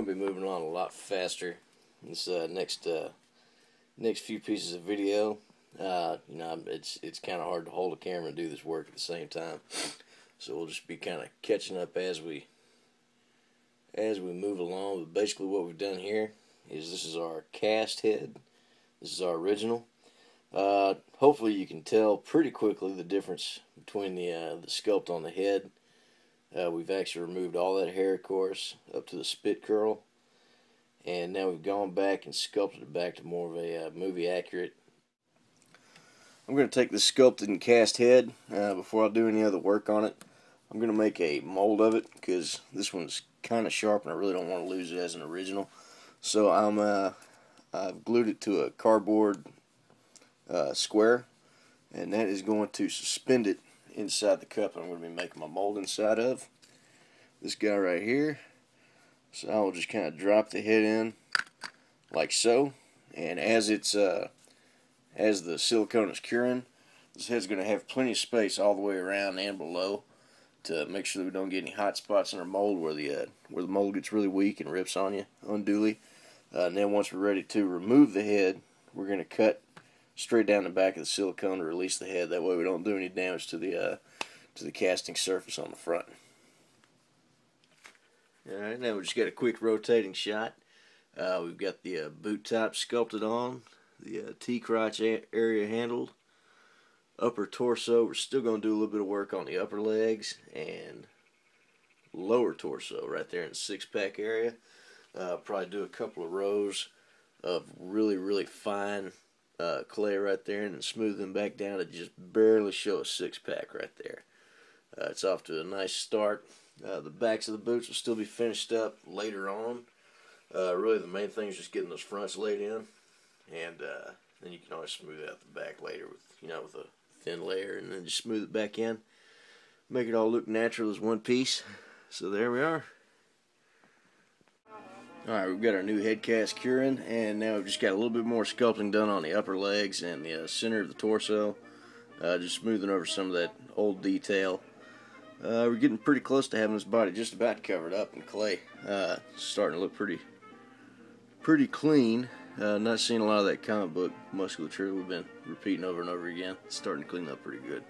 going to be moving on a lot faster this next few pieces of video. It's kind of hard to hold a camera and do this work at the same time, so we'll just be kind of catching up as we move along. But basically what we've done here is this is our cast head. This is our original. Hopefully you can tell pretty quickly the difference between the sculpt on the head. We've actually removed all that hair, of course, up to the spit curl, and now we've gone back and sculpted it back to more of a movie accurate. I'm going to take the sculpted and cast head before I do any other work on it. I'm going to make a mold of it because this one's kind of sharp and I really don't want to lose it as an original. So I've glued it to a cardboard square, and that is going to suspend it inside the cup I'm going to be making my mold inside of. This guy right here. So I will just kind of drop the head in like so, and as the silicone is curing, this head's going to have plenty of space all the way around and below to make sure that we don't get any hot spots in our mold where the mold gets really weak and rips on you unduly. And then once we're ready to remove the head, we're going to cut straight down the back of the silicone to release the head. That way we don't do any damage to the casting surface on the front. Alright, now we just got a quick rotating shot. We've got the boot top sculpted on, the T-crotch area handled, upper torso. We're still going to do a little bit of work on the upper legs and lower torso right there in the six-pack area. Probably do a couple of rows of really fine clay right there, and then smooth them back down to just barely show a six-pack right there. It's off to a nice start. The backs of the boots will still be finished up later on. Really the main thing is just getting those fronts laid in, and then you can always smooth out the back later with a thin layer, and then just smooth it back in, make it all look natural as one piece. So there we are. Alright, we've got our new head cast curing, and now we've just got a little bit more sculpting done on the upper legs and the center of the torso. Just smoothing over some of that old detail. We're getting pretty close to having this body just about covered up in clay. It's starting to look pretty clean. Not seeing a lot of that comic book musculature we've been repeating over and over again. It's starting to clean up pretty good.